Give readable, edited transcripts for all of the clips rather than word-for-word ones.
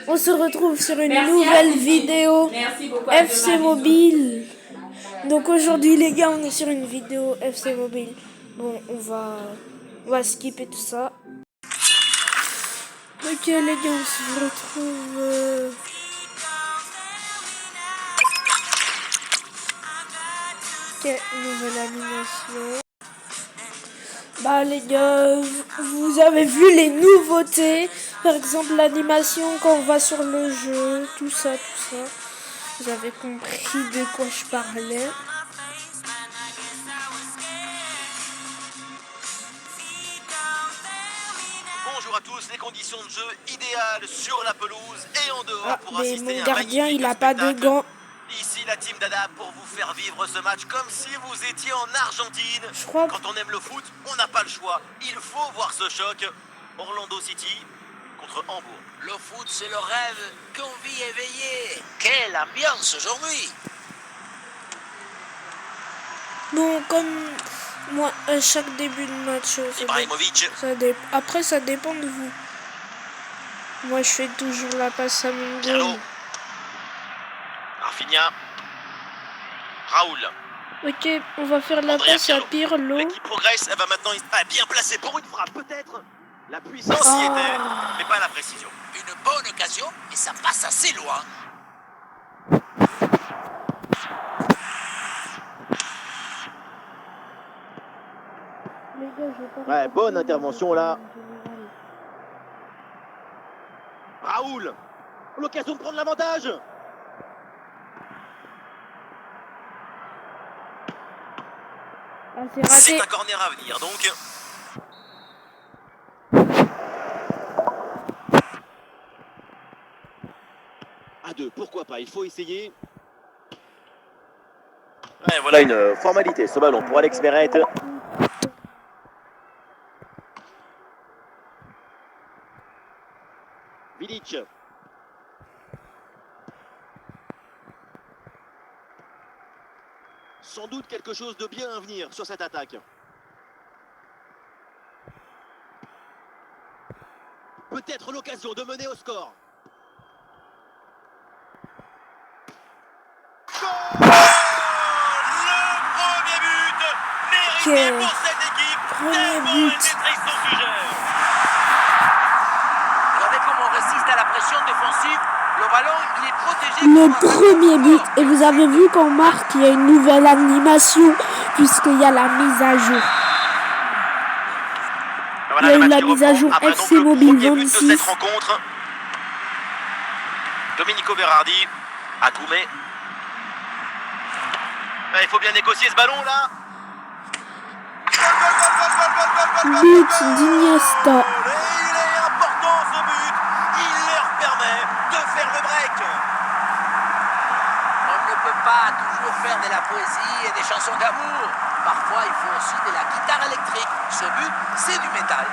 On se retrouve sur une nouvelle vidéo FC Mobile. Donc aujourd'hui les gars, on est sur une vidéo FC Mobile. Bon, on va skipper tout ça. Ok les gars, on se retrouve. Ok, nouvelle animation. Bah les gars, vous avez vu les nouveautés. Par exemple l'animation quand on va sur le jeu, tout ça. Vous avez compris de quoi je parlais. Bonjour à tous, les conditions de jeu idéales sur la pelouse et en dehors pour mais assister mon à un gardien il a spectacle. pas de gants. Ici la team Dada pour vous faire vivre ce match comme si vous étiez en Argentine. Je crois Quand on aime le foot, on n'a pas le choix. Il faut voir ce choc. Orlando City contre Hambourg. Le foot, c'est le rêve qu'on vit éveillé. Quelle ambiance aujourd'hui! Bon, comme moi, à chaque début de match, Ibrahimovic. après ça dépend de vous. Moi, je fais toujours la passe à mon goal. Rafinha. Raoul. Ok, on va faire la passe à Pirlo. L'équipe progresse, elle va maintenant bien placée pour une frappe, peut-être. La puissance y était, mais pas la précision. Une bonne occasion, et ça passe assez loin. Ouais, bonne intervention là. Raoul. L'occasion de prendre l'avantage. C'est raté. C'est un corner à venir donc. À deux, pourquoi pas, il faut essayer. Ouais, voilà une formalité, ce ballon pour Alex Meret. Vidic. Sans doute quelque chose de bien à venir sur cette attaque. Peut-être l'occasion de mener au score. Goal! Le premier but mérité pour cette équipe. Tellement elle maîtrise son sujet. Regardez comment on résiste à la pression défensive. Le ballon, il est protégé. Le premier but. Et vous avez vu qu'on marque, il y a une nouvelle animation puisqu'il y a la mise à jour. Voilà, il y a eu la mise à jour FC Mobile 26. De cette rencontre. Domenico Berardi. Akoumé. Il faut bien négocier ce ballon là. But d'Iniesta. Et il est important ce but. Il leur permet de faire le break. On ne peut pas toujours faire de la poésie et des chansons d'amour. Parfois, il faut aussi de la guitare électrique. Ce but, c'est du métal.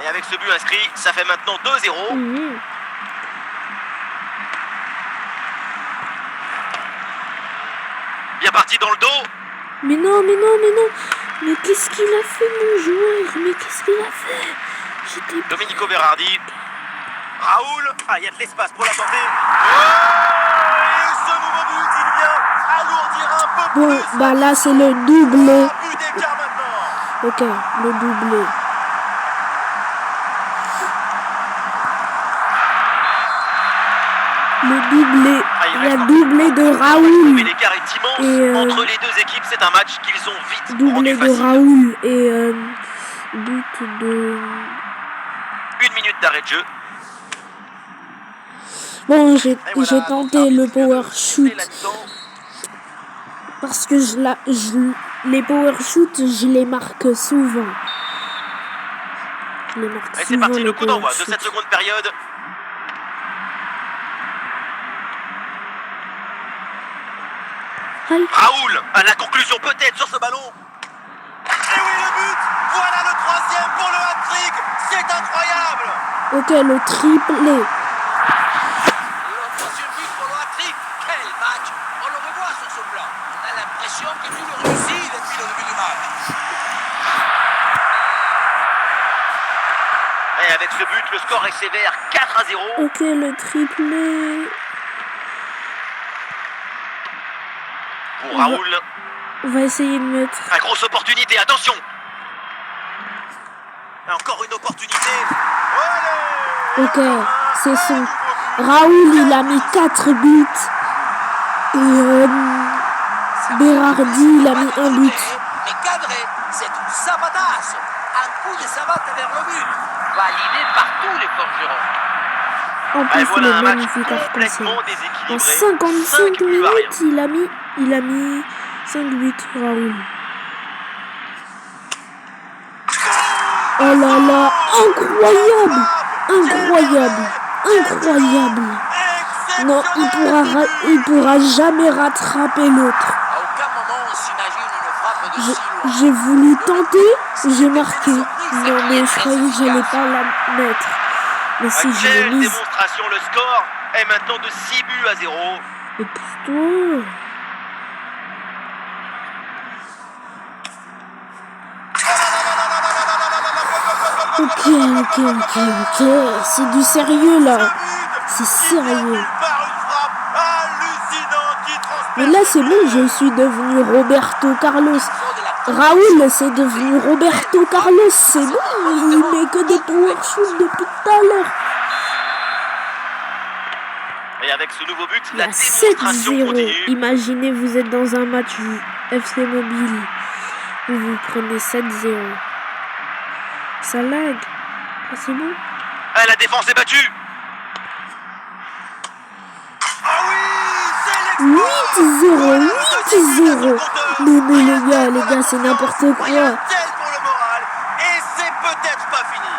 Et avec ce but inscrit, ça fait maintenant 2-0. Bien parti dans le dos. Mais non. Mais qu'est-ce qu'il a fait mon joueur? Mais qu'est-ce qu'il a fait? Domenico Berardi. Raoul. Il y a de l'espace pour la tenter. Et ce nouveau but, il vient alourdir un peu plus. Bon, bah là c'est le doublé. But d'écart maintenant. Ok, le doublé. Le doublé. Il y a doublé de Raoul. L'écart est immense entre les deux équipes. C'est un match qu'ils ont vite doublé rendu facile. De Raoul et but de... 1 minute d'arrêt de jeu. Bon, j'ai tenté le power shoot parce que les power shoot, je les marque souvent. Et c'est parti, le coup d'envoi de cette seconde période. Raoul, la conclusion peut-être sur ce ballon. Et oui, le but. Voilà le troisième pour le hat-trick. C'est incroyable. Ok, le triplé. Le troisième but pour le hat-trick. Quel match! On le revoit sur ce plan. On a l'impression l'impression que tu le réussis depuis le début du match. Et avec ce but, le score est sévère, 4-0. Ok, le triplé. Pour Raoul. On va essayer de mettre. Une grosse opportunité, attention. Encore une opportunité. Ok, c'est son. Raoul, il a mis 4 buts. Et Berardi, il a mis 1 but. Mais cadré, c'est une savatasse. Un coup de savate vers le but. Validé par tous les forgerons. En plus, voilà il un est match magnifique arc-en-ciel. complètement En déséquilibré. 55 5 buts à rien. minutes, il a mis 5 buts, Raoul. Oh là là, incroyable! Incroyable! Incroyable! Non, il pourra jamais rattraper l'autre. À aucun moment on s'imagine une frappe de si loin. J'ai voulu tenter, j'ai marqué. Non mais je croyais que j'allais pas la mettre. Mais si je l'ai Quelle mise. démonstration, le score est maintenant de 6 buts à 0. Mais pousse-toi. Ok. C'est du sérieux là. C'est sérieux. Mais là c'est bon, je suis devenu Roberto Carlos. Raoul, c'est devenu Roberto Carlos. C'est bon, il met que des power shoots depuis tout à l'heure. Et avec ce nouveau but, Il y la a démonstration 7-0. continue. Imaginez, vous êtes dans un match FC Mobile où vous prenez 7-0. Ça lag. Ah, c'est bon. Ah, la défense est battue. Ah oui, c'est 8-0. 8-0. Mais les gars, c'est n'importe quoi. pour le moral. Et c'est peut-être pas fini.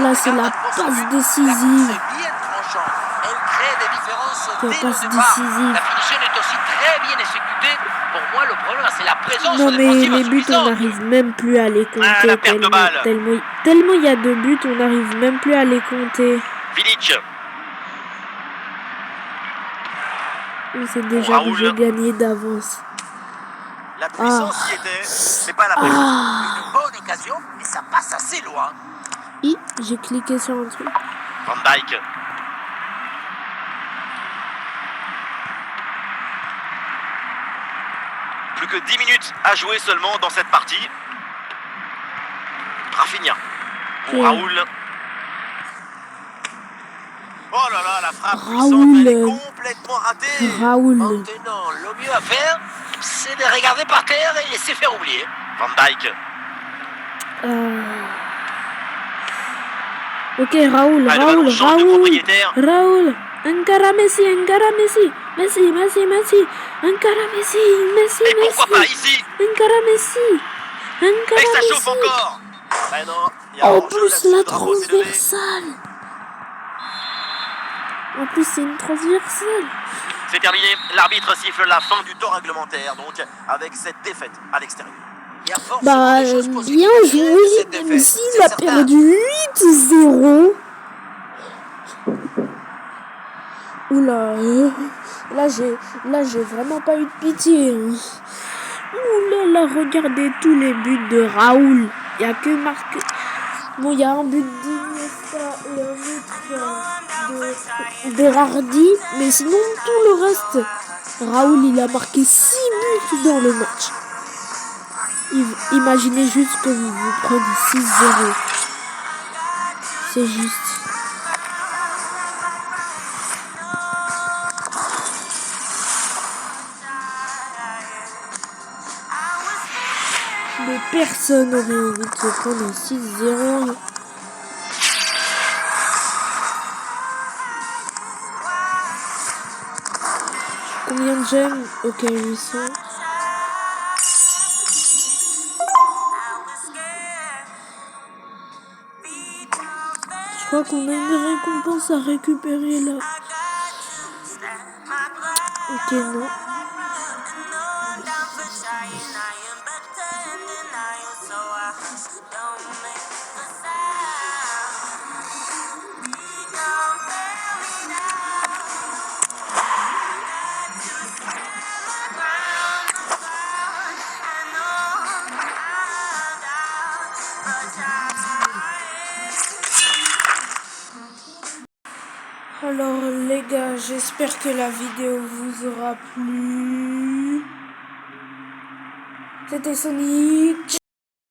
Là, c'est la passe décisive. C'est bien tranchant. Elle crée des différences La dès passe le départ. décisive. La finition est aussi très bien exécutée. Pour moi, le problème, c'est la présence Non mais défensive les buts, on insuffisante. n'arrive même plus à les compter. Ah, la perte de balle. Tellement il y a de buts, on n'arrive même plus à les compter. Vidic. On sait déjà que Raoul. j'ai gagné d'avance. La puissance y était, mais pas la présence. Une bonne occasion, mais ça passe assez loin. J'ai cliqué sur un truc. Van Dijk. Plus que 10 minutes à jouer seulement dans cette partie. Rafinha. Pour Ouais. Raoul. Oh là là, la frappe Raoul. puissante, elle est complètement ratée. Raoul. Maintenant, le mieux à faire, c'est de regarder par terre et laisser faire oublier. Van Dijk. Ok, Raoul. Ah, le ballon change de propriétaire. Raoul. Encara Messi. Messi. Encara Messi. Et pourquoi pas ici? Encara Messi. Et ça chauffe encore. Ben non, il y a En hors-jeu plus, là-dessus, la le drapeau s'est levé. transversale. En plus, c'est une transversale. C'est terminé. L'arbitre siffle la fin du temps réglementaire, donc avec cette défaite à l'extérieur. Il y a forcément Bah, des choses bien positives joué, de cette même défaite, s'il c'est a certain. perdu 8-0. Oula, là j'ai vraiment pas eu de pitié. Hein. Oula, là, regardez tous les buts de Raoul. Il y a que marqué. Bon, il y a un but d'Iniesta et un autre de Berardi, mais sinon tout le reste. Raoul, il a marqué 6 buts dans le match. Imaginez juste que vous prenez 6-0. C'est juste. Mais personne n'aurait envie de se prendre un 6-0. Combien de gemmes? Ok, 800. Je crois qu'on a une récompense à récupérer là. Ok, non. Alors les gars, j'espère que la vidéo vous aura plu. C'était Sonic.